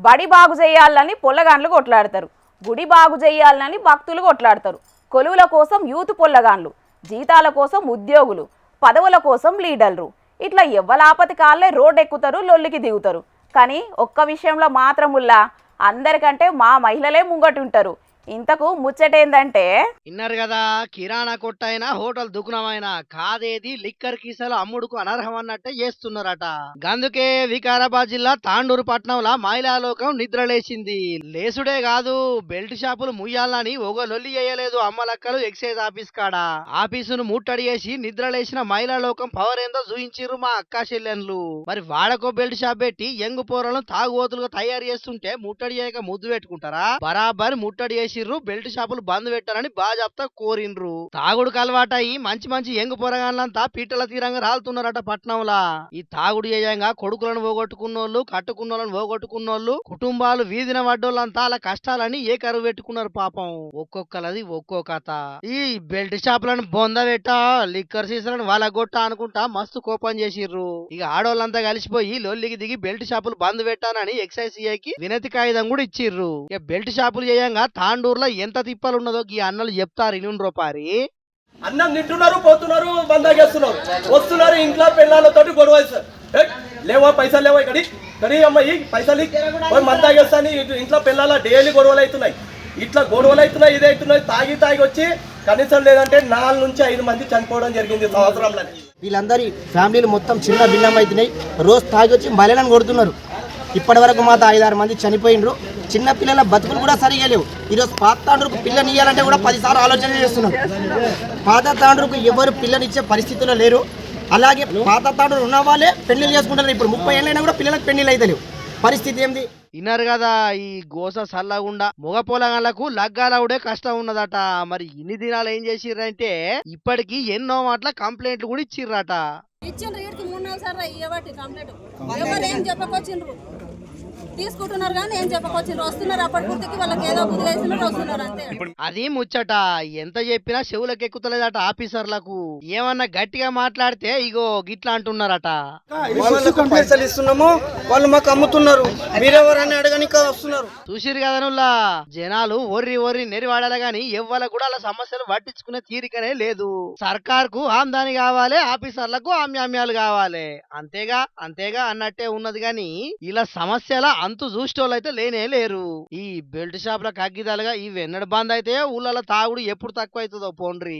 బడి బాగు చేయాలని పొల్లగాండ్లు కొట్లాడతారు, గుడి బాగు చేయాలని భక్తులు కొట్లాడతారు. కొలువుల కోసం యూత్ పొల్లగాండ్లు, జీతాల కోసం ఉద్యోగులు, పదవుల కోసం లీడర్లు. ఇట్లా ఎవ్వలాపతి కాళ్ళే రోడ్డు ఎక్కుతారు, లొల్లికి దిగుతారు. కానీ ఒక్క విషయంలో మాత్రముల్లా అందరికంటే మా మహిళలే ముంగటుంటారు. ఇంతకు ముచ్చటేందంటే, ఇన్నారు కదా, కిరాణా కొట్టైనా హోటల్ దుకాణమైనా కాదేది లిక్కర్ కీసలు అమ్ముడుకు అనర్హం అన్నట్టే చేస్తున్నారట. గందుకే వికారాబాద్ జిల్లా తాండూరు పట్నంలో మహిళా లోకం నిద్రలేసింది. లేసుడే కాదు, బెల్ట్ షాపులు ముయ్యాలని ఒక లొల్లి చేయలేదు అమ్మలక్కలు ఎక్సైజ్ ఆఫీస్ కాడ. ఆఫీసును ముట్టడి చేసి నిద్రలేసిన మహిళా లోకం పవర్ ఏందో చూయించిర్రు మా అక్కా చెల్లెన్లు. మరి వాడకో బెల్ట్ షాప్ పెట్టి యంగు పోరలను తాగుబోతులుగా తయారు చేస్తుంటే ముట్టడి చేయక ముద్దు పెట్టుకుంటారా? బరాబర్ ముట్టడి చేసి బెల్ట్ షాపులు బంద్ పెట్టారని బాజాప్తా కోరిండ్రు. తాగుడుకు అలవాటయి మంచి మంచి ఎంగు పొరగాన్లంతా పీటల తీరంగా రాలుతున్నారట పట్నంలా. ఈ తాగుడు చేయంగా కొడుకులను పోగొట్టుకున్నోళ్ళు, కట్టుకున్నోళ్ళని పోగొట్టుకున్నోళ్ళు, కుటుంబాలు వీధిన పడ్డోళ్ళంతా అలా కష్టాలని ఏ కరువు పెట్టుకున్నారు పాపం. ఒక్కొక్కలది ఒక్కో కథ. ఈ బెల్ట్ షాపులను బొంద పెట్టా, లిక్కర్ సీసాలను వాళ్ళగొట్ట అనుకుంటా మస్తు కోపం చేసిర్రు. ఇక ఆడోళ్ళంతా కలిసిపోయి లొల్లికి దిగి బెల్ట్ షాపులు బంద్ పెట్టానని ఎక్సైజ్ సిఐకి వినతి కాగితం కూడా ఇచ్చిర్రు. ఇక బెల్ట్ షాపులు చేయంగా తాండూరులో ఎంత తిప్పలున్నదో ఈ అన్నలు చెప్తారు. ఇనుండ్రో పారి అన్నం తింటున్నారు, పోతున్నారు, బందాగేస్తున్నారు, వస్తున్నారు, ఇంట్లో పిల్లలతోటి గొడవ లేవా, పైసలు లేవా, ఇక్కడి అమ్మాయి పైసలు మందాగేస్తాని ఇంట్లో పిల్లల డైలీ గొడవలు అవుతున్నాయి. ఇట్లా గొడవలు అవుతున్నాయి, ఇది అవుతున్నాయి. తాగి వచ్చి కనీసం లేదంటే 4 నుంచి 5 మంది చనిపోవడం జరిగింది సంవత్సరంలో. వీళ్ళందరి ఫ్యామిలీలు మొత్తం చిన్న భిన్నం అవుతున్నాయి. రోజు తాగి వచ్చి మహిళలను కొడుతున్నారు. ఇప్పటి వరకు మాత్రం 5-6 మంది చనిపోయినరు. చిన్న పిల్లల బతుకులు కూడా సరిగా లేవు. ఈరోజు పాత తాండ్రుకు పిల్లనియ్యాలంటే కూడా 10 సార్లు ఆలోచన చేస్తున్నారు. పాత తాండ్రుకు ఎవరు పిల్లనిచ్చే పరిస్థితుల్లో లేరు. అలాగే పాత తాండ్రులు ఉన్న వాళ్ళే పెళ్లిళ్ళు చేసుకుంటారు. ఇప్పుడు 30 ఏళ్ళైనా కూడా పిల్లలకు పెళ్లిళ్ళు అయితే లేవు. పరిస్థితి ఏంది? ఇన్నారు కదా, ఈ గోస సల్లగుండా మగ పొలగాళ్లకు లగ్గాలవుడే కష్టం ఉన్నదట. మరి ఇన్ని దినాలు ఏం చేసిర్రంటే ఇప్పటికి ఎన్నో మాటల కంప్లైంట్లు కూడా ఇచ్చిర్రట. తీసుకుంటున్నారు కానీ ఏం చెప్పకొచ్చిండ్రు, వస్తున్నారు అప్పటి పూర్తికి వాళ్ళకి ఏదో బుద్ధి వస్తున్నారు అంతే. అది ముచ్చట. ఎంత చెప్పినా చెవులకు ఎక్కుతలేదట ఆఫీసర్లకు. ఏమన్నా గట్టిగా మాట్లాడితే ఇగో గిట్లా అంటున్నారట. పైసలు ఇస్తున్నాము, వాళ్ళు మాకు అమ్ముతున్నారు, మీరెవరని అడగనిక వస్తున్నారు. చూసిరు కదా నుల్లా, జనాలు ఒర్రి నెరివాడాలి గాని ఎవ్వలకు కూడా అలా సమస్యలు పట్టించుకునే తీరికనే లేదు. సర్కార్ కు ఆమ్దాని కావాలి, ఆఫీసర్లకు ఆమ్యామ్యాలు కావాలి, అంతేగా అన్నట్టే ఉన్నది గాని ఇలా సమస్యల అంతు చూసేటోళ్ళు అయితే లేనే లేరు. ఈ బెల్ట్ షాపుల కగ్గిదాలుగా ఇవి ఎన్నడు బంద్ అయితే ఊళ్ళలో తాగుడు ఎప్పుడు తక్కువ అవుతుందో పోండ్రి.